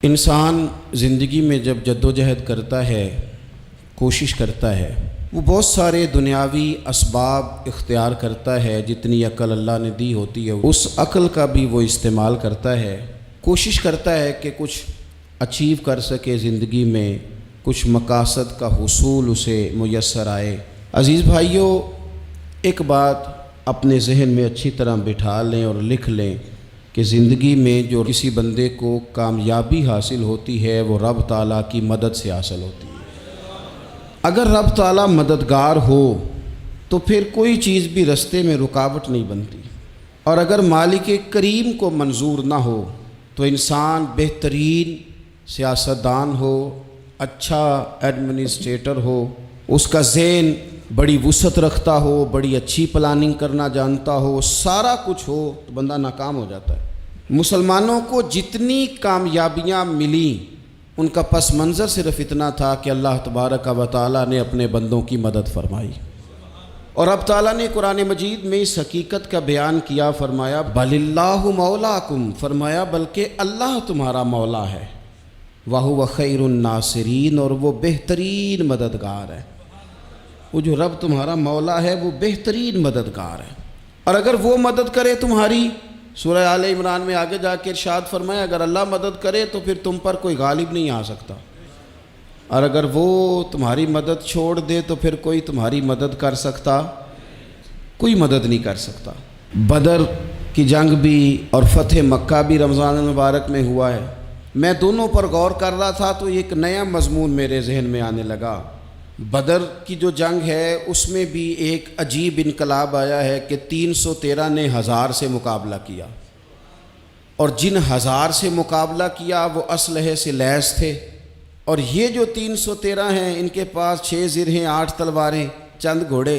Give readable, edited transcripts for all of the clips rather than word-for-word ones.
انسان زندگی میں جب جدوجہد کرتا ہے، کوشش کرتا ہے، وہ بہت سارے دنیاوی اسباب اختیار کرتا ہے، جتنی عقل اللہ نے دی ہوتی ہے اس عقل کا بھی وہ استعمال کرتا ہے، کوشش کرتا ہے کہ کچھ اچیو کر سکے زندگی میں، کچھ مقاصد کا حصول اسے میسر آئے۔ عزیز بھائیوں، ایک بات اپنے ذہن میں اچھی طرح بٹھا لیں اور لکھ لیں کہ زندگی میں جو کسی بندے کو کامیابی حاصل ہوتی ہے وہ رب تعالیٰ کی مدد سے حاصل ہوتی ہے۔ اگر رب تعالیٰ مددگار ہو تو پھر کوئی چیز بھی رستے میں رکاوٹ نہیں بنتی، اور اگر مالک کریم کو منظور نہ ہو تو انسان بہترین سیاستدان ہو، اچھا ایڈمنسٹریٹر ہو، اس کا ذہن بڑی وسعت رکھتا ہو، بڑی اچھی پلاننگ کرنا جانتا ہو، سارا کچھ ہو، تو بندہ ناکام ہو جاتا ہے۔ مسلمانوں کو جتنی کامیابیاں ملیں ان کا پس منظر صرف اتنا تھا کہ اللہ تبارک و تعالیٰ نے اپنے بندوں کی مدد فرمائی، اور اب تعالیٰ نے قرآن مجید میں اس حقیقت کا بیان کیا، فرمایا بل اللہ مولاکم، فرمایا بلکہ اللہ تمہارا مولا ہے، وَهُوَ خَيْرُ النَّاصِرِينَ، اور وہ بہترین مددگار ہے۔ وہ جو رب تمہارا مولا ہے وہ بہترین مددگار ہے، اور اگر وہ مدد کرے تمہاری، سورہ آل عمران میں آگے جا کے ارشاد فرمایا اگر اللہ مدد کرے تو پھر تم پر کوئی غالب نہیں آ سکتا، اور اگر وہ تمہاری مدد چھوڑ دے تو پھر کوئی تمہاری مدد کر سکتا، کوئی مدد نہیں کر سکتا۔ بدر کی جنگ بھی اور فتح مکہ بھی رمضان المبارک میں ہوا ہے۔ میں دونوں پر غور کر رہا تھا تو ایک نیا مضمون میرے ذہن میں آنے لگا۔ بدر کی جو جنگ ہے اس میں بھی ایک عجیب انقلاب آیا ہے کہ 313 نے 1000 سے مقابلہ کیا، اور جن 1000 سے مقابلہ کیا وہ اسلحے سے لیس تھے، اور یہ جو 313 ہیں ان کے پاس 6 زرہیں، 8 تلواریں، چند گھوڑے،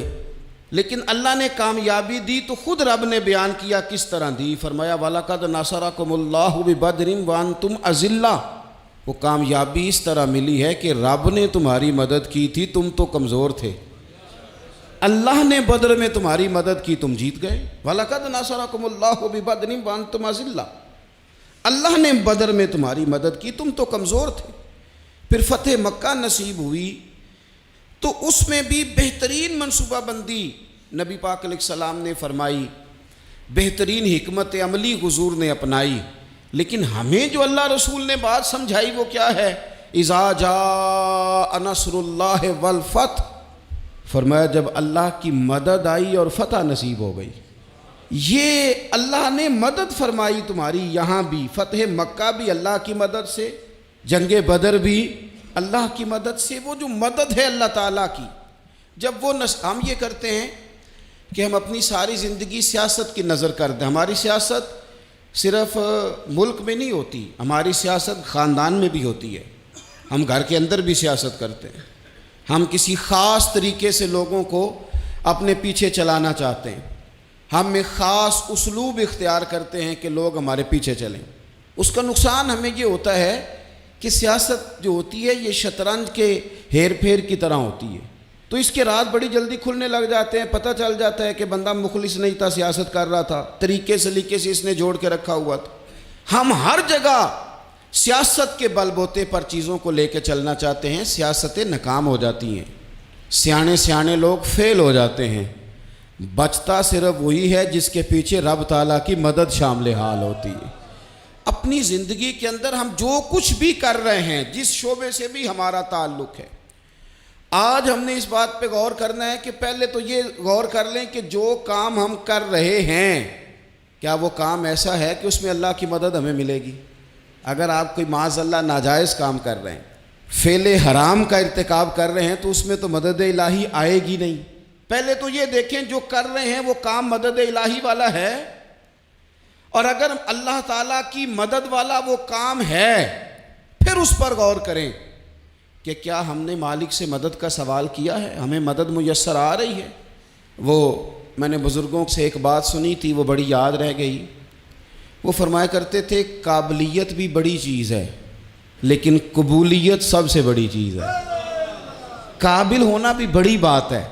لیکن اللہ نے کامیابی دی تو خود رب نے بیان کیا کس طرح دی، فرمایا وَلَقَدْ نَصَرَكُمُ اللَّهُ بِبَدْرٍ وَأَنْتُمْ أَذِلَّةٌ۔ وہ کامیابی اس طرح ملی ہے کہ رب نے تمہاری مدد کی تھی، تم تو کمزور تھے، اللہ نے بدر میں تمہاری مدد کی، تم جیت گئے۔ وَلَقَدْ نَصَرَكُمُ اللَّهُ بِبَدْرٍ وَأَنْتُمْ أَذِلَّةٌ، اللہ نے بدر میں تمہاری مدد کی، تم تو کمزور تھے۔ پھر فتح مکہ نصیب ہوئی تو اس میں بھی بہترین منصوبہ بندی نبی پاک علیہ السلام نے فرمائی، بہترین حکمت عملی حضور نے اپنائی، لیکن ہمیں جو اللہ رسول نے بات سمجھائی وہ کیا ہے؟ اذا جاء نصر اللہ والفتح، فرمایا جب اللہ کی مدد آئی اور فتح نصیب ہو گئی۔ یہ اللہ نے مدد فرمائی تمہاری، یہاں بھی فتح مکہ بھی اللہ کی مدد سے، جنگ بدر بھی اللہ کی مدد سے۔ وہ جو مدد ہے اللہ تعالیٰ کی، جب وہ ہم یہ کرتے ہیں کہ ہم اپنی ساری زندگی سیاست کی نظر کر دیں، ہماری سیاست صرف ملک میں نہیں ہوتی، ہماری سیاست خاندان میں بھی ہوتی ہے، ہم گھر کے اندر بھی سیاست کرتے ہیں، ہم کسی خاص طریقے سے لوگوں کو اپنے پیچھے چلانا چاہتے ہیں، ہم ایک خاص اسلوب اختیار کرتے ہیں کہ لوگ ہمارے پیچھے چلیں۔ اس کا نقصان ہمیں یہ ہوتا ہے کہ سیاست جو ہوتی ہے یہ شطرنج کے ہیر پھیر کی طرح ہوتی ہے، تو اس کے راز بڑی جلدی کھلنے لگ جاتے ہیں، پتہ چل جاتا ہے کہ بندہ مخلص نہیں تھا، سیاست کر رہا تھا، طریقے سلیقے سے اس نے جوڑ کے رکھا ہوا تھا۔ ہم ہر جگہ سیاست کے بل بوتے پر چیزوں کو لے کے چلنا چاہتے ہیں، سیاستیں ناکام ہو جاتی ہیں، سیانے لوگ فیل ہو جاتے ہیں، بچتا صرف وہی ہے جس کے پیچھے رب تعالیٰ کی مدد شامل حال ہوتی ہے۔ اپنی زندگی کے اندر ہم جو کچھ بھی کر رہے ہیں، جس شعبے سے بھی ہمارا تعلق ہے، آج ہم نے اس بات پہ غور کرنا ہے کہ پہلے تو یہ غور کر لیں کہ جو کام ہم کر رہے ہیں کیا وہ کام ایسا ہے کہ اس میں اللہ کی مدد ہمیں ملے گی؟ اگر آپ کوئی معاذ اللہ ناجائز کام کر رہے ہیں، فعل حرام کا ارتکاب کر رہے ہیں، تو اس میں تو مدد الہی آئے گی نہیں۔ پہلے تو یہ دیکھیں جو کر رہے ہیں وہ کام مدد الہی والا ہے، اور اگر اللہ تعالیٰ کی مدد والا وہ کام ہے پھر اس پر غور کریں کہ کیا ہم نے مالک سے مدد کا سوال کیا ہے، ہمیں مدد میسر آ رہی ہے۔ وہ میں نے بزرگوں سے ایک بات سنی تھی، وہ بڑی یاد رہ گئی۔ وہ فرمایا کرتے تھے قابلیت بھی بڑی چیز ہے لیکن قبولیت سب سے بڑی چیز ہے۔ قابل ہونا بھی بڑی بات ہے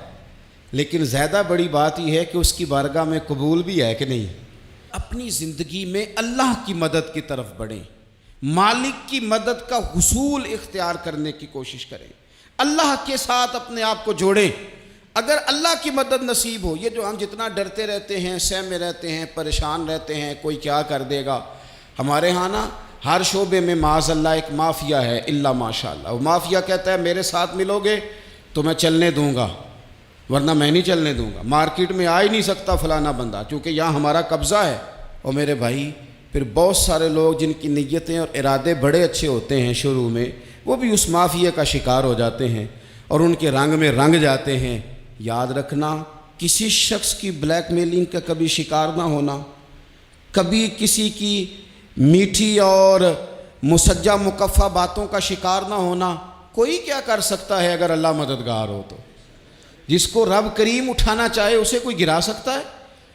لیکن زیادہ بڑی بات یہ ہے کہ اس کی بارگاہ میں قبول بھی ہے کہ نہیں۔ اپنی زندگی میں اللہ کی مدد کی طرف بڑھیں، مالک کی مدد کا حصول اختیار کرنے کی کوشش کریں، اللہ کے ساتھ اپنے آپ کو جوڑیں۔ اگر اللہ کی مدد نصیب ہو، یہ جو ہم جتنا ڈرتے رہتے ہیں، سہمے رہتے ہیں، پریشان رہتے ہیں کوئی کیا کر دے گا، ہمارے ہاں نا ہر شعبے میں معاذ اللہ ایک مافیا ہے، الا ماشاء اللہ۔ وہ مافیا کہتا ہے میرے ساتھ ملو گے تو میں چلنے دوں گا، ورنہ میں نہیں چلنے دوں گا، مارکیٹ میں آ ہی نہیں سکتا فلانا بندہ، چونکہ یہاں ہمارا قبضہ ہے۔ اور میرے بھائی پھر بہت سارے لوگ جن کی نیتیں اور ارادے بڑے اچھے ہوتے ہیں شروع میں، وہ بھی اس مافیا کا شکار ہو جاتے ہیں اور ان کے رنگ میں رنگ جاتے ہیں۔ یاد رکھنا، کسی شخص کی بلیک میلنگ کا کبھی شکار نہ ہونا، کبھی کسی کی میٹھی اور مسجع مکفہ باتوں کا شکار نہ ہونا۔ کوئی کیا کر سکتا ہے اگر اللہ مددگار ہو تو؟ جس کو رب کریم اٹھانا چاہے اسے کوئی گرا سکتا ہے؟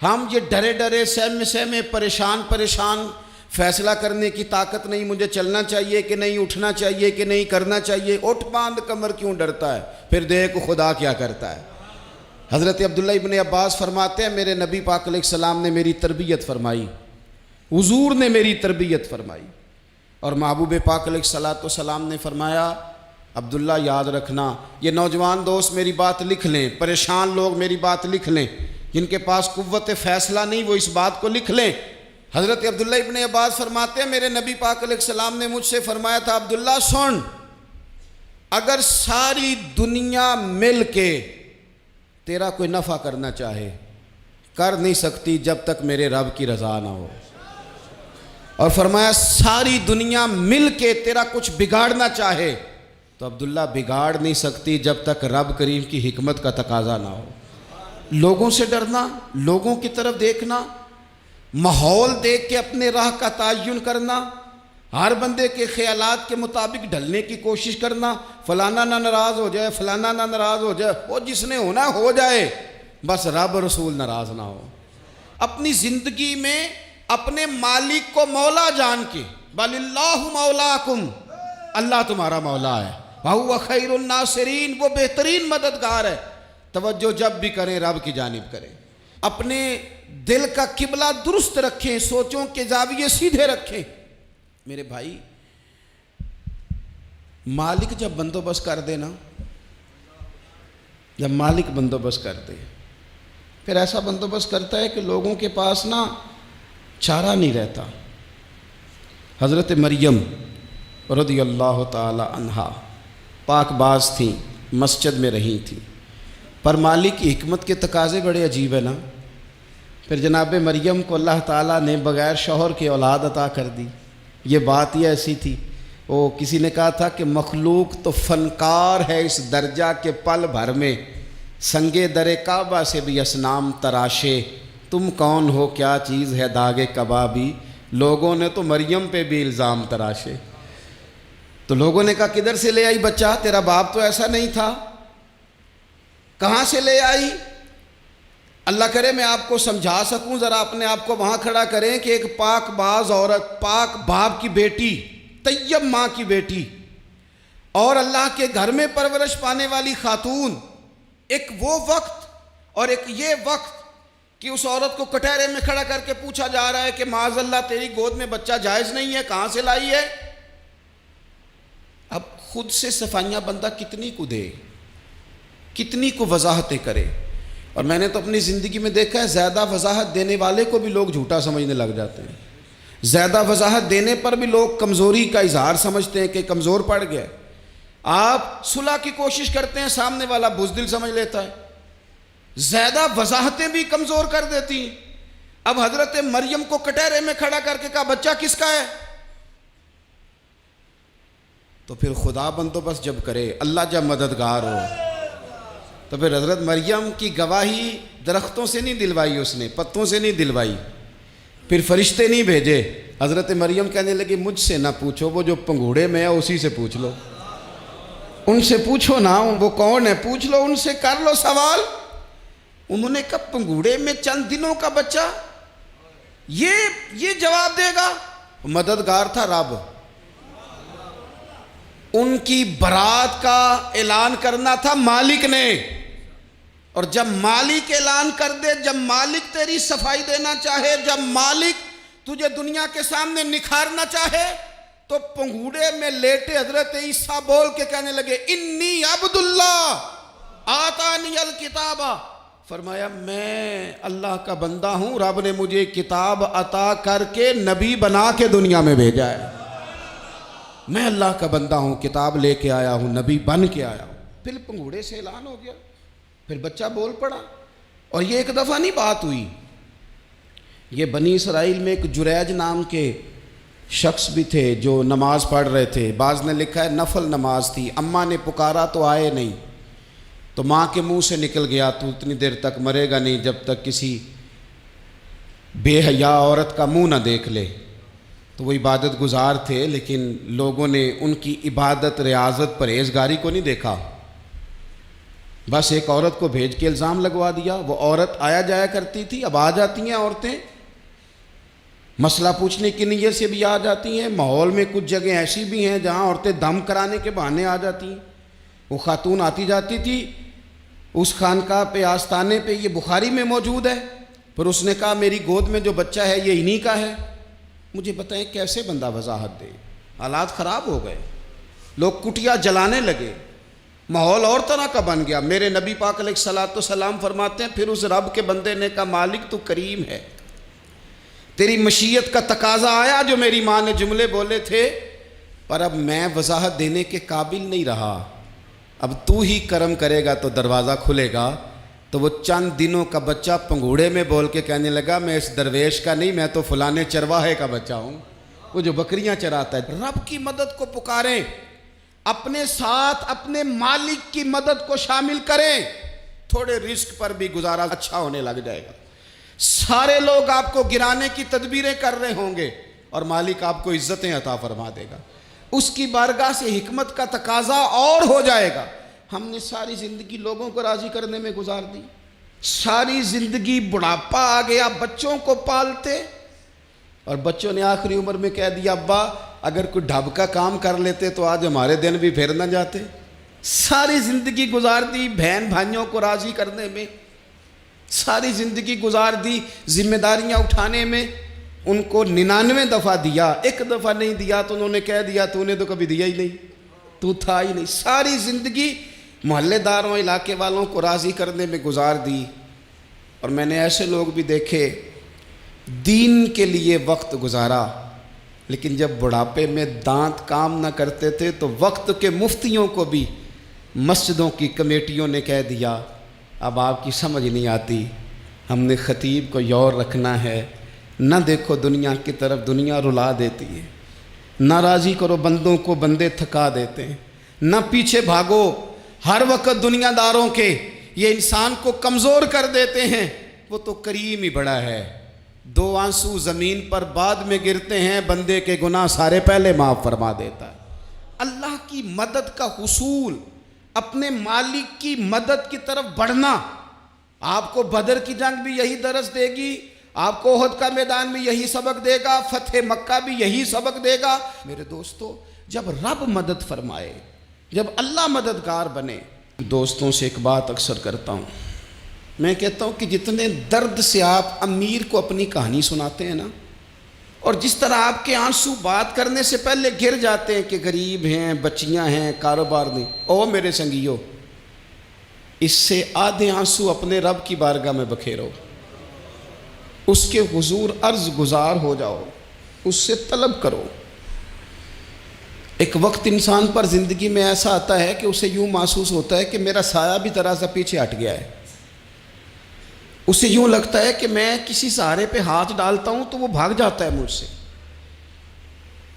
ہم یہ ڈرے ڈرے سہمے پریشان فیصلہ کرنے کی طاقت نہیں، مجھے چلنا چاہیے کہ نہیں، اٹھنا چاہیے کہ نہیں، کرنا چاہیے، اٹھ باندھ کمر کیوں ڈرتا ہے؟ پھر دیکھ خدا کیا کرتا ہے۔ حضرت عبداللہ ابن عباس فرماتے ہیں میرے نبی پاک علیہ السلام نے میری تربیت فرمائی، حضور نے میری تربیت فرمائی، اور محبوب پاک علیہ السلام نے فرمایا عبداللہ یاد رکھنا، یہ نوجوان دوست میری بات لکھ لیں، پریشان لوگ میری بات لکھ لیں، جن کے پاس قوت فیصلہ نہیں وہ اس بات کو لکھ لیں۔ حضرت عبداللہ ابن عباس فرماتے ہیں میرے نبی پاک علیہ السلام نے مجھ سے فرمایا تھا عبداللہ سن، اگر ساری دنیا مل کے تیرا کوئی نفع کرنا چاہے کر نہیں سکتی جب تک میرے رب کی رضا نہ ہو، اور فرمایا ساری دنیا مل کے تیرا کچھ بگاڑنا چاہے تو عبداللہ بگاڑ نہیں سکتی جب تک رب کریم کی حکمت کا تقاضا نہ ہو۔ لوگوں سے ڈرنا، لوگوں کی طرف دیکھنا، ماحول دیکھ کے اپنے راہ کا تعین کرنا، ہر بندے کے خیالات کے مطابق ڈھلنے کی کوشش کرنا، فلانا نہ ناراض ہو جائے، فلانا نہ ناراض ہو جائے، وہ جس نے ہونا ہو جائے، بس رب رسول ناراض نہ ہو۔ اپنی زندگی میں اپنے مالک کو مولا جان کے، بل اللہ مولاکم، اللہ تمہارا مولا ہے، وَهُوَ خَيْرُ النَّاصِرِينَ، وہ بہترین مددگار ہے۔ توجہ جب بھی کریں رب کی جانب کریں، اپنے دل کا قبلہ درست رکھیں، سوچوں کے زاویے سیدھے رکھیں۔ میرے بھائی مالک جب بندوبست کر دے نا، جب مالک بندوبست کر دے پھر ایسا بندوبست کرتا ہے کہ لوگوں کے پاس نا چارہ نہیں رہتا۔ حضرت مریم رضی اللہ تعالی عنہا پاک باز تھیں، مسجد میں رہی تھیں، پر مالک کی حکمت کے تقاضے بڑے عجیب ہیں نا۔ پھر جناب مریم کو اللہ تعالیٰ نے بغیر شوہر کے اولاد عطا کر دی۔ یہ بات ہی ایسی تھی، وہ کسی نے کہا تھا کہ مخلوق تو فنکار ہے اس درجہ کے پل بھر میں سنگے در کعبہ سے بھی اصنام تراشے، تم کون ہو کیا چیز ہے داغ کبابی، لوگوں نے تو مریم پہ بھی الزام تراشے۔ تو لوگوں نے کہا کدھر سے لے آئی بچہ، تیرا باپ تو ایسا نہیں تھا، کہاں سے لے آئی؟ اللہ کرے میں آپ کو سمجھا سکوں، ذرا اپنے آپ کو وہاں کھڑا کریں کہ ایک پاک باز عورت، پاک باپ کی بیٹی، طیب ماں کی بیٹی، اور اللہ کے گھر میں پرورش پانے والی خاتون، ایک وہ وقت اور ایک یہ وقت کہ اس عورت کو کٹہرے میں کھڑا کر کے پوچھا جا رہا ہے کہ معاذ اللہ تیری گود میں بچہ جائز نہیں ہے، کہاں سے لائی ہے؟ اب خود سے صفائیاں بندہ کتنی کو دے، کتنی کو وضاحتیں کرے۔ اور میں نے تو اپنی زندگی میں دیکھا ہے زیادہ وضاحت دینے والے کو بھی لوگ جھوٹا سمجھنے لگ جاتے ہیں، زیادہ وضاحت دینے پر بھی لوگ کمزوری کا اظہار سمجھتے ہیں کہ کمزور پڑ گیا۔ آپ صلح کی کوشش کرتے ہیں، سامنے والا بزدل سمجھ لیتا ہے، زیادہ وضاحتیں بھی کمزور کر دیتی ہیں۔ اب حضرت مریم کو کٹہرے میں کھڑا کر کے کہا بچہ کس کا ہے؟ تو پھر خدا بندوبست جب کرے، اللہ جب مددگار ہو، تو پھر حضرت مریم کی گواہی درختوں سے نہیں دلوائی، اس نے پتوں سے نہیں دلوائی، پھر فرشتے نہیں بھیجے۔ حضرت مریم کہنے لگی مجھ سے نہ پوچھو، وہ جو پنگوڑے میں ہے اسی سے پوچھ لو، ان سے پوچھو نا، وہ کون ہے پوچھ لو، ان سے کر لو سوال۔ انہوں نے کہا پنگوڑے میں چند دنوں کا بچہ یہ جواب دے گا؟ مددگار تھا رب، ان کی برات کا اعلان کرنا تھا مالک نے، اور جب مالک اعلان کر دے، جب مالک تیری صفائی دینا چاہے، جب مالک تجھے دنیا کے سامنے نکھارنا چاہے، تو پنگوڑے میں لیٹے حضرت عیسیٰ بول کے کہنے لگے انی عبداللہ آتانی الکتابہ، فرمایا میں اللہ کا بندہ ہوں، رب نے مجھے کتاب عطا کر کے نبی بنا کے دنیا میں بھیجا ہے، میں اللہ کا بندہ ہوں، کتاب لے کے آیا ہوں، نبی بن کے آیا ہوں۔ پھر پنگوڑے سے اعلان ہو گیا، پھر بچہ بول پڑا، اور یہ ایک دفعہ نہیں بات ہوئی، یہ بنی اسرائیل میں ایک جریج نام کے شخص بھی تھے جو نماز پڑھ رہے تھے، بعض نے لکھا ہے نفل نماز تھی، اماں نے پکارا تو آئے نہیں، تو ماں کے منہ سے نکل گیا تو اتنی دیر تک مرے گا نہیں جب تک کسی بے حیا عورت کا منہ نہ دیکھ لے۔ تو وہ عبادت گزار تھے، لیکن لوگوں نے ان کی عبادت، ریاضت، پرہیزگاری کو نہیں دیکھا، بس ایک عورت کو بھیج کے الزام لگوا دیا۔ وہ عورت آیا جایا کرتی تھی، اب آ جاتی ہیں عورتیں، مسئلہ پوچھنے کی نیت سے بھی آ جاتی ہیں، ماحول میں کچھ جگہ ایسی بھی ہیں جہاں عورتیں دم کرانے کے بہانے آ جاتی ہیں۔ وہ خاتون آتی جاتی تھی اس خانقاہ پہ، آستانے پہ، یہ بخاری میں موجود ہے، پھر اس نے کہا میری گود میں جو بچہ ہے یہ انہی کا ہے۔ مجھے بتائیں کیسے بندہ وضاحت دے؟ حالات خراب ہو گئے، لوگ کٹیا جلانے لگے، ماحول اور طرح کا بن گیا۔ میرے نبی پاک علیہ الصلوۃ والسلام فرماتے ہیں پھر اس رب کے بندے نے کہا مالک تو کریم ہے، تیری مشیت کا تقاضا آیا جو میری ماں نے جملے بولے تھے، پر اب میں وضاحت دینے کے قابل نہیں رہا، اب تو ہی کرم کرے گا تو دروازہ کھلے گا۔ تو وہ چند دنوں کا بچہ پنگوڑے میں بول کے کہنے لگا میں اس درویش کا نہیں، میں تو فلانے چرواہے کا بچہ ہوں، وہ جو بکریاں چراتا ہے۔ رب کی مدد کو پکاریں، اپنے ساتھ اپنے مالک کی مدد کو شامل کریں، تھوڑے رزق پر بھی گزارا اچھا ہونے لگ جائے گا۔ سارے لوگ آپ کو گرانے کی تدبیریں کر رہے ہوں گے اور مالک آپ کو عزتیں عطا فرما دے گا، اس کی بارگاہ سے حکمت کا تقاضا اور ہو جائے گا۔ ہم نے ساری زندگی لوگوں کو راضی کرنے میں گزار دی، ساری زندگی بڑھاپا آ گیا بچوں کو پالتے، اور بچوں نے آخری عمر میں کہہ دیا ابا اگر کوئی ڈھب کا کام کر لیتے تو آج ہمارے دن بھی پھر نہ جاتے۔ ساری زندگی گزار دی بہن بھائیوں کو راضی کرنے میں، ساری زندگی گزار دی ذمہ داریاں اٹھانے میں، ان کو 99 دفعہ دیا، ایک دفعہ نہیں دیا تو انہوں نے کہہ دیا تو نے تو کبھی دیا ہی نہیں، تو تھا ہی نہیں۔ ساری زندگی محلے داروں، علاقے والوں کو راضی کرنے میں گزار دی، اور میں نے ایسے لوگ بھی دیکھے دین کے لیے وقت گزارا، لیکن جب بڑھاپے میں دانت کام نہ کرتے تھے تو وقت کے مفتیوں کو بھی مسجدوں کی کمیٹیوں نے کہہ دیا اب آپ کی سمجھ نہیں آتی، ہم نے خطیب کو یور رکھنا ہے، نہ دیکھو دنیا کی طرف، دنیا رلا دیتی ہے، نہ راضی کرو بندوں کو، بندے تھکا دیتے ہیں، نہ پیچھے بھاگو ہر وقت دنیا داروں کے، یہ انسان کو کمزور کر دیتے ہیں۔ وہ تو کریم ہی بڑا ہے، 2 آنسو زمین پر بعد میں گرتے ہیں، بندے کے گناہ سارے پہلے معاف فرما دیتا ہے۔ اللہ کی مدد کا حصول، اپنے مالک کی مدد کی طرف بڑھنا، آپ کو بدر کی جنگ بھی یہی درس دے گی، آپ کو احد کا میدان بھی یہی سبق دے گا، فتح مکہ بھی یہی سبق دے گا۔ میرے دوستو جب رب مدد فرمائے، جب اللہ مددگار بنے، دوستوں سے ایک بات اکثر کرتا ہوں، میں کہتا ہوں کہ جتنے درد سے آپ امیر کو اپنی کہانی سناتے ہیں نا، اور جس طرح آپ کے آنسو بات کرنے سے پہلے گر جاتے ہیں کہ غریب ہیں، بچیاں ہیں، کاروبار نہیں، او میرے سنگیو، اس سے آدھے آنسو اپنے رب کی بارگاہ میں بکھیرو، اس کے حضور عرض گزار ہو جاؤ، اس سے طلب کرو۔ ایک وقت انسان پر زندگی میں ایسا آتا ہے کہ اسے یوں محسوس ہوتا ہے کہ میرا سایہ بھی ذرا سا پیچھے ہٹ گیا ہے، اسے یوں لگتا ہے کہ میں کسی سہارے پہ ہاتھ ڈالتا ہوں تو وہ بھاگ جاتا ہے مجھ سے،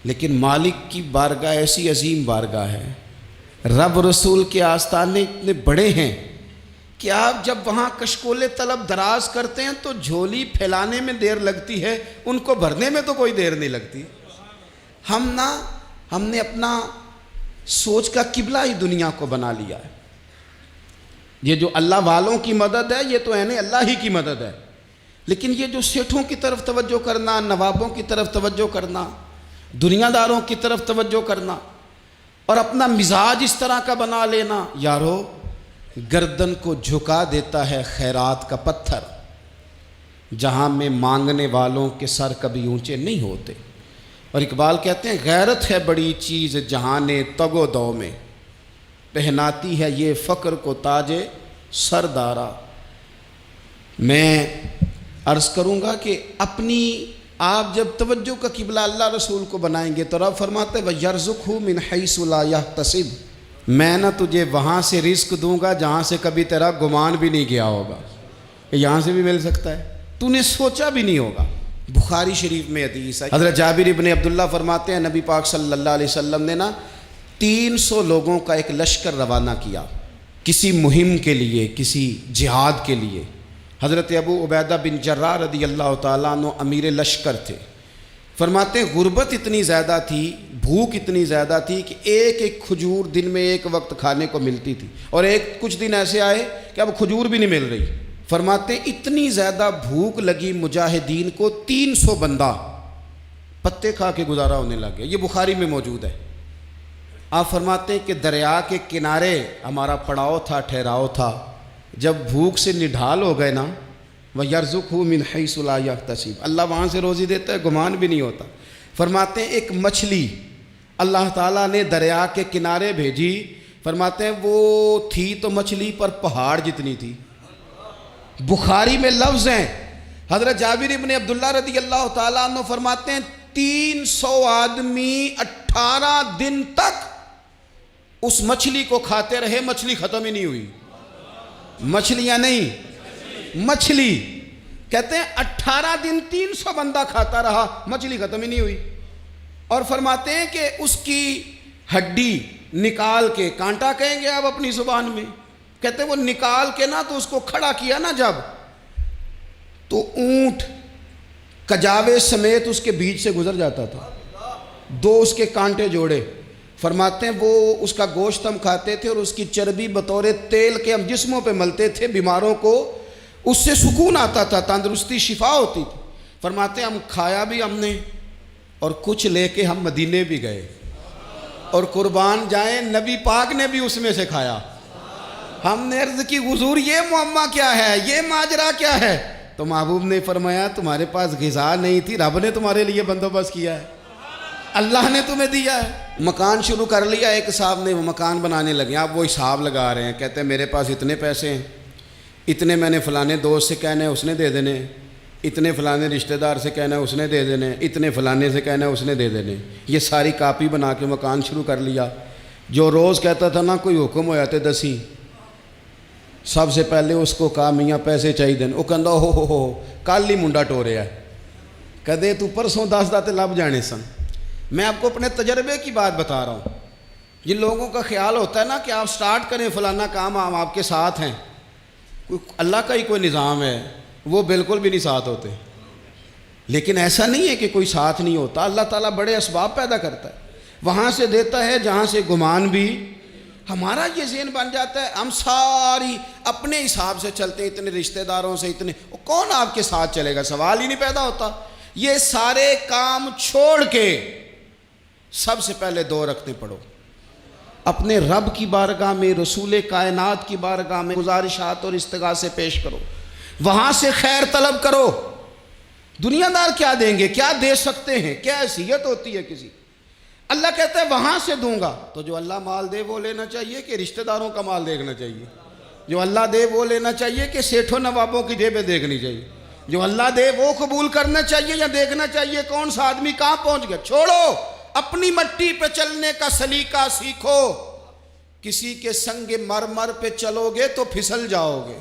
لیکن مالک کی بارگاہ ایسی عظیم بارگاہ ہے، رب رسول کے آستانے اتنے بڑے ہیں کہ آپ جب وہاں کشکول طلب دراز کرتے ہیں تو جھولی پھیلانے میں دیر لگتی ہے، ان کو بھرنے میں تو کوئی دیر نہیں لگتی۔ ہم نے اپنا سوچ کا قبلہ ہی دنیا کو بنا لیا ہے۔ یہ جو اللہ والوں کی مدد ہے یہ تو یعنی اللہ ہی کی مدد ہے، لیکن یہ جو سیٹھوں کی طرف توجہ کرنا، نوابوں کی طرف توجہ کرنا، دنیا داروں کی طرف توجہ کرنا، اور اپنا مزاج اس طرح کا بنا لینا، یارو گردن کو جھکا دیتا ہے خیرات کا پتھر، جہاں میں مانگنے والوں کے سر کبھی اونچے نہیں ہوتے۔ اور اقبال کہتے ہیں غیرت ہے بڑی چیز جہان تگ و دو میں، پہناتی ہے یہ فقر کو تاج سردارا۔ میں عرض کروں گا کہ اپنی آپ جب توجہ کا قبلہ اللہ رسول کو بنائیں گے تو رب فرماتے ہیں وَيَرْزُقْهُ مِنْ حَيْثُ لَا يَحْتَسِبُ، میں نہ تجھے وہاں سے رزق دوں گا جہاں سے کبھی تیرا گمان بھی نہیں گیا ہوگا، یہاں سے بھی مل سکتا ہے، تو نے سوچا بھی نہیں ہوگا۔ بخاری شریف میں حدیث ہے، حضرت جابر ابن عبداللہ فرماتے ہیں نبی پاک صلی اللہ علیہ وسلم نے 300 لوگوں کا ایک لشکر روانہ کیا کسی مہم کے لیے، کسی جہاد کے لیے۔ حضرت ابو عبیدہ بن جراح رضی اللہ تعالیٰ عنہ امیر لشکر تھے۔ فرماتے ہیں غربت اتنی زیادہ تھی، بھوک اتنی زیادہ تھی کہ ایک ایک کھجور دن میں ایک وقت کھانے کو ملتی تھی، اور کچھ دن ایسے آئے کہ اب کھجور بھی نہیں مل رہی۔ فرماتے ہیں اتنی زیادہ بھوک لگی مجاہدین کو 300 بندہ پتے کھا کے گزارا ہونے لگ گیا۔ یہ بخاری میں موجود ہے۔ آپ فرماتے ہیں کہ دریا کے کنارے ہمارا پڑاؤ تھا، ٹھہراؤ تھا، جب بھوک سے نڈھال ہو گئے نا، وَيَرْزُقْهُ مِنْ حَيْثُ لَا يَحْتَسِبُ، اللہ وہاں سے روزی دیتا ہے، گمان بھی نہیں ہوتا۔ فرماتے ہیں ایک مچھلی اللہ تعالیٰ نے دریا کے کنارے بھیجی، فرماتے ہیں وہ تھی تو مچھلی پر پہاڑ جتنی تھی۔ بخاری میں لفظ ہیں، حضرت جابر ابن عبداللہ رضی اللہ تعالیٰ عنہ فرماتے ہیں 300 آدمی 18 دن تک اس مچھلی کو کھاتے رہے، مچھلی ختم ہی نہیں ہوئی۔ مچھلیاں نہیں، مچھلی کہتے ہیں 18 دن 300 بندہ کھاتا رہا، مچھلی ختم ہی نہیں ہوئی۔ اور فرماتے ہیں کہ اس کی ہڈی نکال کے، کانٹا کہیں گے آپ اپنی زبان میں، کہتے ہیں وہ نکال کے نا تو اس کو کھڑا کیا نا جب، تو اونٹ کجاوے سمیت اس کے بیچ سے گزر جاتا تھا، 2 اس کے کانٹے جوڑے۔ فرماتے ہیں وہ اس کا گوشت ہم کھاتے تھے اور اس کی چربی بطور تیل کے ہم جسموں پہ ملتے تھے، بیماروں کو اس سے سکون آتا تھا، تندرستی شفا ہوتی تھی۔ فرماتے ہیں ہم کھایا بھی ہم نے، اور کچھ لے کے ہم مدینے بھی گئے، اور قربان جائیں نبی پاک نے بھی اس میں سے کھایا۔ ہم نے عرض کی حضور یہ معمہ کیا ہے، یہ ماجرا کیا ہے؟ تو محبوب نے فرمایا تمہارے پاس غذا نہیں تھی، رب نے تمہارے لیے بندوبست کیا ہے، اللہ نے تمہیں دیا ہے۔ مکان شروع کر لیا، ایک صاحب نے وہ مکان بنانے لگے، آپ وہ حساب لگا رہے ہیں، کہتے ہیں میرے پاس اتنے پیسے ہیں، اتنے میں نے فلانے دوست سے کہنا ہے اس نے دے دینے، اتنے فلانے رشتہ دار سے کہنا ہے اس نے دے دینے، اتنے فلانے سے کہنا ہے اس نے دے دینے۔ یہ ساری کاپی بنا کے مکان شروع کر لیا۔ جو روز کہتا تھا نا کوئی حکم ہو جاتے دسی، سب سے پہلے اس کو کہا میاں پیسے چاہیے دین، وہ کہندا ہو کل ہی منڈا ٹوریا ہے، کدے تو پرسوں 10 داتے لب جانے سن۔ میں آپ کو اپنے تجربے کی بات بتا رہا ہوں۔ جن لوگوں کا خیال ہوتا ہے نا کہ آپ سٹارٹ کریں فلانا کام، ہم آپ کے ساتھ ہیں، کوئی اللہ کا ہی کوئی نظام ہے، وہ بالکل بھی نہیں ساتھ ہوتے۔ لیکن ایسا نہیں ہے کہ کوئی ساتھ نہیں ہوتا، اللہ تعالیٰ بڑے اسباب پیدا کرتا ہے، وہاں سے دیتا ہے جہاں سے گمان بھی۔ ہمارا یہ ذہن بن جاتا ہے ہم ساری اپنے حساب سے چلتے ہیں، اتنے رشتہ داروں سے، اتنے، کون آپ کے ساتھ چلے گا؟ سوال ہی نہیں پیدا ہوتا۔ یہ سارے کام چھوڑ کے سب سے پہلے 2 رکعتیں پڑھو، اپنے رب کی بارگاہ میں، رسول کائنات کی بارگاہ میں گزارشات اور استغاثے پیش کرو، وہاں سے خیر طلب کرو۔ دنیا دار کیا دیں گے، کیا دے سکتے ہیں، کیا حیثیت ہوتی ہے کسی؟ اللہ کہتا ہے وہاں سے دوں گا۔ تو جو اللہ مال دے وہ لینا چاہیے کہ رشتہ داروں کا مال دیکھنا چاہیے؟ جو اللہ دے وہ لینا چاہیے کہ سیٹھوں نوابوں کی جیبیں دیکھنی چاہیے؟ جو اللہ دے وہ قبول کرنا چاہیے یا دیکھنا چاہیے کون سا آدمی کہاں پہنچ گیا؟ چھوڑو، اپنی مٹی پہ چلنے کا سلیقہ سیکھو۔ کسی کے سنگ مرمر پہ چلو گے تو پھسل جاؤ گے،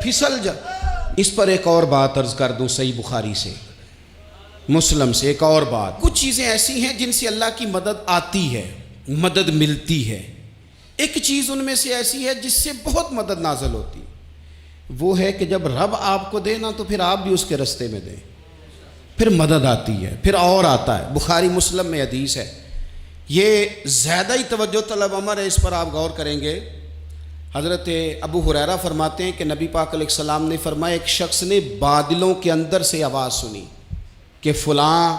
پھسل جا۔ اس پر ایک اور بات عرض کر دوں، صحیح بخاری سے، مسلم سے ایک اور بات۔ کچھ چیزیں ایسی ہیں جن سے اللہ کی مدد آتی ہے، مدد ملتی ہے۔ ایک چیز ان میں سے ایسی ہے جس سے بہت مدد نازل ہوتی، وہ ہے کہ جب رب آپ کو دے نا تو پھر آپ بھی اس کے رستے میں دیں، پھر مدد آتی ہے، پھر اور آتا ہے۔ بخاری مسلم میں حدیث ہے، یہ زیادہ ہی توجہ طلب امر ہے، اس پر آپ غور کریں گے۔ حضرت ابو ہریرہ فرماتے ہیں کہ نبی پاک علیہ السلام نے فرمایا ایک شخص نے بادلوں کے اندر سے آواز سنی کہ فلاں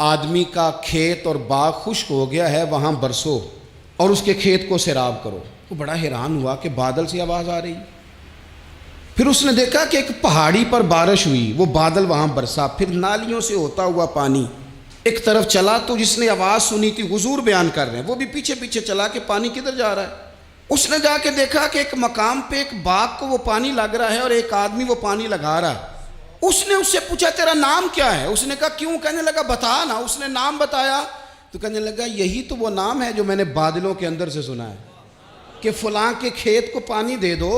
آدمی کا کھیت اور باغ خشک ہو گیا ہے، وہاں برسو اور اس کے کھیت کو سیراب کرو۔ وہ بڑا حیران ہوا کہ بادل سے آواز آ رہی۔ پھر اس نے دیکھا کہ ایک پہاڑی پر بارش ہوئی، وہ بادل وہاں برسا، پھر نالیوں سے ہوتا ہوا پانی ایک طرف چلا تو جس نے آواز سنی تھی حضور بیان کر رہے ہیں، وہ بھی پیچھے پیچھے چلا کہ پانی کدھر جا رہا ہے۔ اس نے جا کے دیکھا کہ ایک مقام پہ ایک باغ کو وہ پانی لگ رہا ہے اور ایک آدمی وہ پانی لگا رہا ہے۔ اس نے اس سے پوچھا تیرا نام کیا ہے؟ اس نے کہا کیوں؟ کہنے لگا بتا نا۔ اس نے نام بتایا تو کہنے لگا یہی تو وہ نام ہے جو میں نے بادلوں کے اندر سے سنا ہے کہ فلاں کے کھیت کو پانی دے دو۔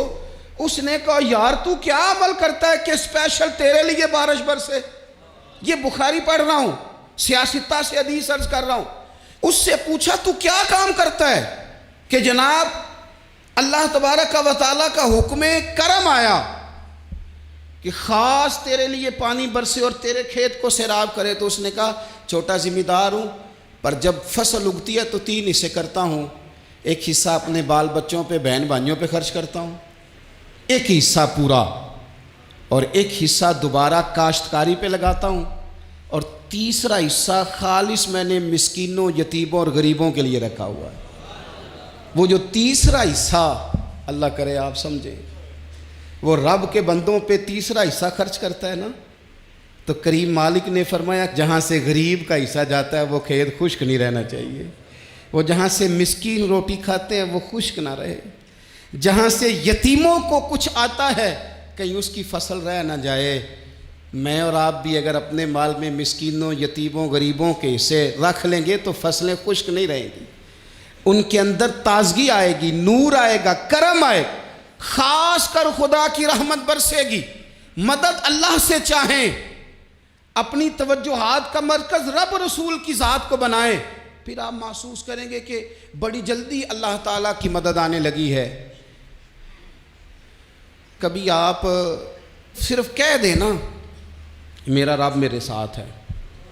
اس نے کہا یار تو کیا عمل کرتا ہے کہ اسپیشل تیرے لیے بارش برسے؟ یہ بخاری پڑھ رہا ہوں، سیاستہ سے حدیث عرض کر رہا ہوں۔ اس سے پوچھا تو کیا کام کرتا ہے کہ جناب اللہ تبارک و تعالیٰ کا حکم کرم آیا کہ خاص تیرے لیے پانی برسے اور تیرے کھیت کو سیراب کرے؟ تو اس نے کہا چھوٹا ذمہ دار ہوں، پر جب فصل اگتی ہے تو 3 حصے کرتا ہوں، ایک حصہ اپنے بال بچوں پہ بہن بھائیوں پہ خرچ کرتا ہوں، ایک حصہ پورا، اور ایک حصہ دوبارہ کاشتکاری پہ لگاتا ہوں، اور تیسرا حصہ خالص میں نے مسکینوں، یتیموں اور غریبوں کے لیے رکھا ہوا ہے۔ وہ جو تیسرا حصہ اللہ کرے آپ سمجھیں، وہ رب کے بندوں پہ تیسرا حصہ خرچ کرتا ہے نا، تو کریم مالک نے فرمایا جہاں سے غریب کا حصہ جاتا ہے وہ کھیت خشک نہیں رہنا چاہیے، وہ جہاں سے مسکین روٹی کھاتے ہیں وہ خشک نہ رہے، جہاں سے یتیموں کو کچھ آتا ہے کہیں اس کی فصل رہ نہ جائے۔ میں اور آپ بھی اگر اپنے مال میں مسکینوں، یتیموں، غریبوں کے حصے رکھ لیں گے تو فصلیں خشک نہیں رہیں گی، ان کے اندر تازگی آئے گی، نور آئے گا، کرم آئے گا، خاص کر خدا کی رحمت برسے گی۔ مدد اللہ سے چاہیں، اپنی توجہات کا مرکز رب رسول کی ذات کو بنائیں، پھر آپ محسوس کریں گے کہ بڑی جلدی اللہ تعالیٰ کی مدد آنے لگی ہے۔ کبھی آپ صرف کہہ دیں نا میرا رب میرے ساتھ ہے،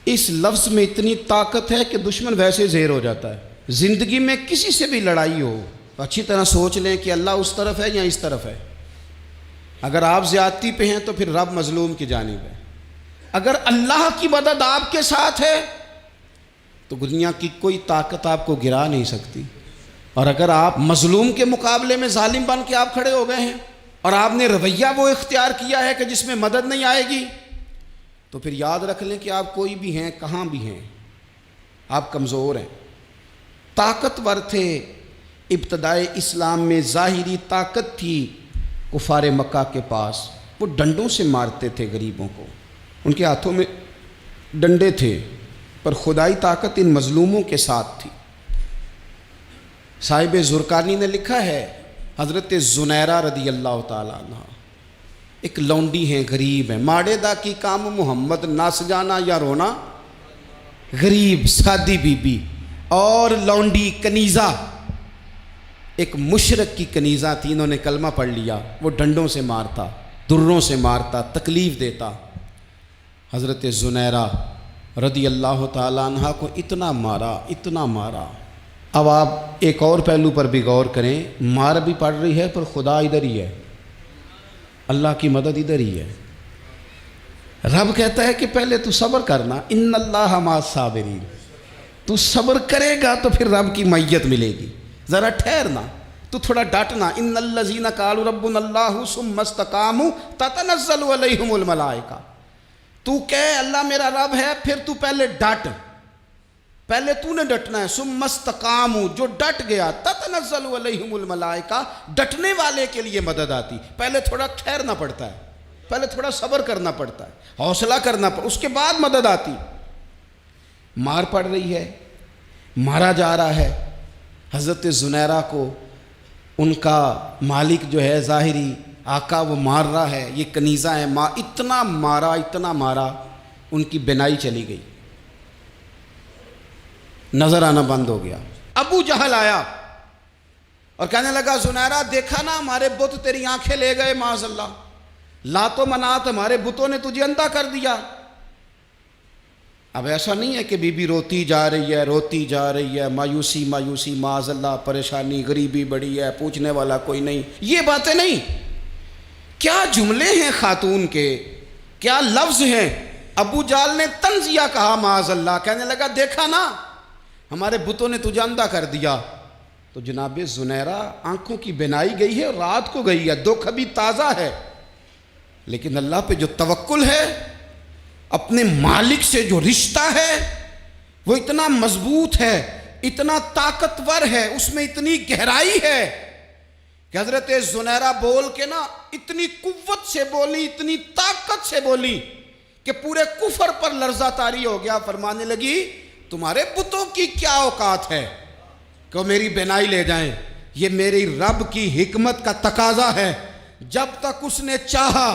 اس لفظ میں اتنی طاقت ہے کہ دشمن ویسے زیر ہو جاتا ہے۔ زندگی میں کسی سے بھی لڑائی ہو تو اچھی طرح سوچ لیں کہ اللہ اس طرف ہے یا اس طرف ہے۔ اگر آپ زیادتی پہ ہیں تو پھر رب مظلوم کی جانب ہے۔ اگر اللہ کی مدد آپ کے ساتھ ہے تو دنیا کی کوئی طاقت آپ کو گرا نہیں سکتی، اور اگر آپ مظلوم کے مقابلے میں ظالم بن کے آپ کھڑے ہو گئے ہیں اور آپ نے رویہ وہ اختیار کیا ہے کہ جس میں مدد نہیں آئے گی، تو پھر یاد رکھ لیں کہ آپ کوئی بھی ہیں، کہاں بھی ہیں، آپ کمزور ہیں۔ طاقتور تھے ابتدائے اسلام میں، ظاہری طاقت تھی کفار مکہ کے پاس، وہ ڈنڈوں سے مارتے تھے غریبوں کو، ان کے ہاتھوں میں ڈنڈے تھے، پر خدائی طاقت ان مظلوموں کے ساتھ تھی۔ صاحب زرقانی نے لکھا ہے حضرت زنیرہ رضی اللہ تعالیٰ عنہ ایک لونڈی ہیں، غریب ہیں، ماڑے دا کی کام محمد نس جانا یا رونا، غریب سادی بی بی اور لونڈی کنیزہ، ایک مشرک کی کنیزہ تھی، انہوں نے کلمہ پڑھ لیا، وہ ڈنڈوں سے مارتا، دروں سے مارتا، تکلیف دیتا۔ حضرت زنیرہ رضی اللہ تعالیٰ عنہ کو اتنا مارا، اتنا مارا۔ اب آپ ایک اور پہلو پر بھی غور کریں، مار بھی پڑ رہی ہے پر خدا ادھر ہی ہے، اللہ کی مدد ادھر ہی ہے۔ رب کہتا ہے کہ پہلے تو صبر کرنا، ان اللہ مع الصابرین، تو صبر کرے گا تو پھر رب کی معیت ملے گی، ذرا ٹھہرنا، تو تھوڑا ڈٹنا۔ ان الذین قالوا ربنا اللہ ثم استقاموا تتنزل علیہم الملائکہ، تو کہے اللہ میرا رب ہے، پھر تو پہلے ڈٹ، پہلے تو نے ڈٹنا ہے۔ ثم استقاموا، جو ڈٹ گیا، تتنزل علیہم الملائکہ، ڈٹنے والے کے لیے مدد آتی، پہلے تھوڑا ٹھہرنا پڑتا ہے، پہلے تھوڑا صبر کرنا پڑتا ہے، حوصلہ کرنا پڑتا ہے، اس کے بعد مدد آتی۔ مار پڑ رہی ہے، مارا جا رہا ہے حضرت زنیرہ کو، ان کا مالک جو ہے ظاہری آقا وہ مار رہا ہے، یہ کنیزہ ہے، اتنا مارا اتنا مارا، ان کی بینائی چلی گئی، نظر آنا بند ہو گیا۔ ابو جہل آیا اور کہنے لگا زنیرہ دیکھا نا ہمارے بت تیری آنکھیں لے گئے، معاذ اللہ، لات و منات ہمارے بتوں نے تجھے اندھا کر دیا۔ اب ایسا نہیں ہے کہ بی بی روتی جا رہی ہے، روتی جا رہی ہے، مایوسی مایوسی، معاذ اللہ، پریشانی، غریبی بڑی ہے، پوچھنے والا کوئی نہیں، یہ باتیں نہیں۔ کیا جملے ہیں خاتون کے، کیا لفظ ہیں۔ ابو جہل نے تنزیہ کہا، معاذ اللہ، کہنے لگا دیکھا نا ہمارے بتوں نے تجھے اندھا کر دیا۔ تو جناب زنیرہ آنکھوں کی بینائی گئی ہے، رات کو گئی ہے، دکھ ابھی تازہ ہے، لیکن اللہ پہ جو توکل ہے، اپنے مالک سے جو رشتہ ہے، وہ اتنا مضبوط ہے، اتنا طاقتور ہے، اس میں اتنی گہرائی ہے کہ حضرت زنیرہ بول کے نا اتنی قوت سے بولی، اتنی طاقت سے بولی کہ پورے کفر پر لرزہ طاری ہو گیا۔ فرمانے لگی تمہارے بتوں کی کیا اوقات ہے کہ میری بینائی لے جائیں؟ یہ میری رب کی حکمت کا تقاضا ہے۔ جب تک اس نے چاہا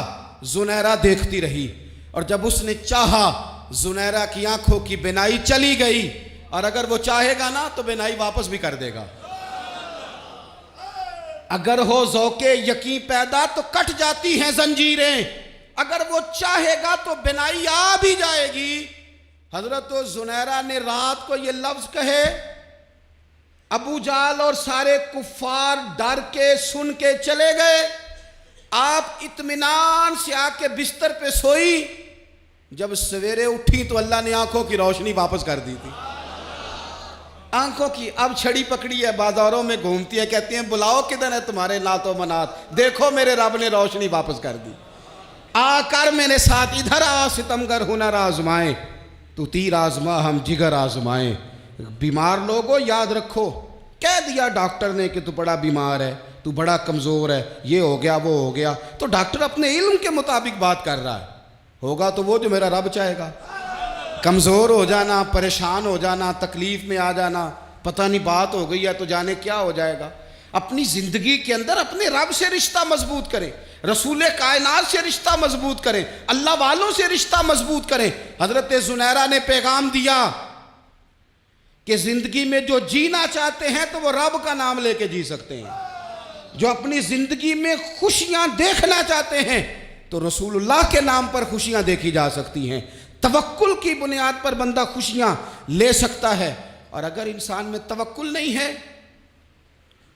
زنیرہ دیکھتی رہی، اور جب اس نے چاہا زنیرہ کی آنکھوں کی بینائی چلی گئی، اور اگر وہ چاہے گا نا تو بینائی واپس بھی کر دے گا۔ اگر ہو ذوق یقین پیدا تو کٹ جاتی ہیں زنجیریں، اگر وہ چاہے گا تو بینائی آ بھی جائے گی۔ حضرت زنیرہ نے رات کو یہ لفظ کہے، ابو جہل اور سارے کفار ڈر کے سن کے چلے گئے، آپ اطمینان سے آ کے بستر پہ سوئی۔ جب سویرے اٹھی تو اللہ نے آنکھوں کی روشنی واپس کر دی تھی۔ آنکھوں کی اب چھڑی پکڑی ہے، بازاروں میں گھومتی ہے، کہتی ہیں بلاؤ کدھر ہے تمہارے لات و منات، دیکھو میرے رب نے روشنی واپس کر دی۔ آ کر میرے ساتھ ادھر آ ستمگر ہنر آزمائیں، تو تیر آزما ہم جگر آزمائیں۔ بیمار لوگوں یاد رکھو، کہہ دیا ڈاکٹر نے کہ تو بڑا بیمار ہے، تو بڑا کمزور ہے، یہ ہو گیا وہ ہو گیا، تو ڈاکٹر اپنے علم کے مطابق بات کر رہا ہے، ہوگا تو وہ جو میرا رب چاہے گا۔ کمزور ہو جانا، پریشان ہو جانا، تکلیف میں آ جانا، پتہ نہیں بات ہو گئی ہے تو جانے کیا ہو جائے گا۔ اپنی زندگی کے اندر اپنے رب سے رشتہ مضبوط کریں، رسول کائنات سے رشتہ مضبوط کریں، اللہ والوں سے رشتہ مضبوط کریں۔ حضرت زنیرہ نے پیغام دیا کہ زندگی میں جو جینا چاہتے ہیں تو وہ رب کا نام لے کے جی سکتے ہیں، جو اپنی زندگی میں خوشیاں دیکھنا چاہتے ہیں تو رسول اللہ کے نام پر خوشیاں دیکھی جا سکتی ہیں۔ توکل کی بنیاد پر بندہ خوشیاں لے سکتا ہے، اور اگر انسان میں توکل نہیں ہے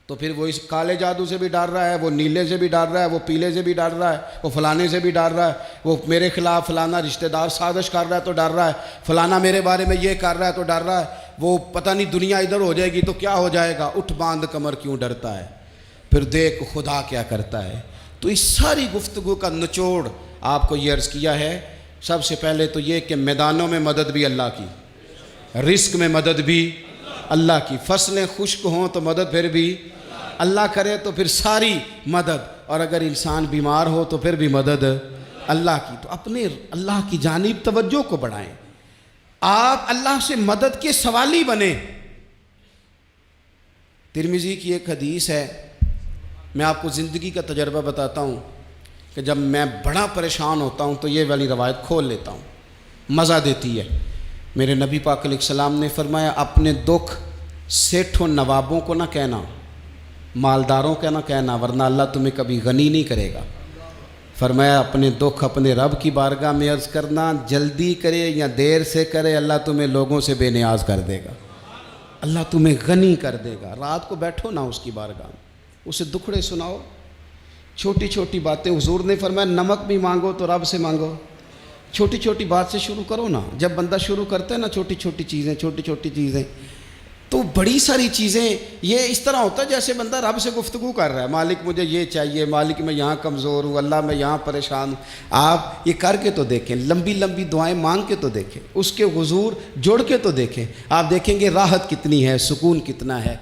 تو پھر وہ اس کالے جادو سے بھی ڈر رہا ہے، وہ نیلے سے بھی ڈر رہا ہے، وہ پیلے سے بھی ڈر رہا ہے، وہ فلانے سے بھی ڈر رہا ہے، وہ میرے خلاف فلانا رشتہ دار سازش کر رہا ہے تو ڈر رہا ہے، فلانا میرے بارے میں یہ کر رہا ہے تو ڈر رہا ہے، وہ پتہ نہیں دنیا ادھر ہو جائے گی تو کیا ہو جائے گا، اٹھ باندھ کمر کیوں ڈرتا ہے، پھر دیکھ خدا کیا کرتا ہے۔ تو اس ساری گفتگو کا نچوڑ آپ کو یہ عرض کیا ہے، سب سے پہلے تو یہ کہ میدانوں میں مدد بھی اللہ کی، رزق میں مدد بھی اللہ کی، فصلیں خشک ہوں تو مدد پھر بھی اللہ کرے، تو پھر ساری مدد، اور اگر انسان بیمار ہو تو پھر بھی مدد اللہ کی۔ تو اپنے اللہ کی جانب توجہ کو بڑھائیں، آپ اللہ سے مدد کے سوالی بنیں۔ ترمذی کی ایک حدیث ہے، میں آپ کو زندگی کا تجربہ بتاتا ہوں کہ جب میں بڑا پریشان ہوتا ہوں تو یہ والی روایت کھول لیتا ہوں، مزہ دیتی ہے۔ میرے نبی پاک علیہ السلام نے فرمایا اپنے دکھ سیٹھوں نوابوں کو نہ کہنا، مالداروں کا نہ کہنا، ورنہ اللہ تمہیں کبھی غنی نہیں کرے گا۔ فرمایا اپنے دکھ اپنے رب کی بارگاہ میں عرض کرنا، جلدی کرے یا دیر سے کرے اللہ تمہیں لوگوں سے بے نیاز کر دے گا، اللہ تمہیں غنی کر دے گا۔ رات کو بیٹھو نا اس کی بارگاہ میں، اسے دکھڑے سناؤ، چھوٹی چھوٹی باتیں۔ حضور نے فرمایا نمک بھی مانگو تو رب سے مانگو، چھوٹی چھوٹی بات سے شروع کرو نا۔ جب بندہ شروع کرتا ہے نا چھوٹی چھوٹی چیزیں تو بڑی ساری چیزیں یہ اس طرح ہوتا ہے جیسے بندہ رب سے گفتگو کر رہا ہے، مالک مجھے یہ چاہیے، مالک میں یہاں کمزور ہوں، اللہ میں یہاں پریشان ہوں۔ آپ یہ کر کے تو دیکھیں، لمبی لمبی دعائیں مانگ کے تو دیکھیں، اس کے حضور جوڑ کے تو دیکھیں، آپ دیکھیں گے راحت کتنی ہے، سکون کتنا ہے۔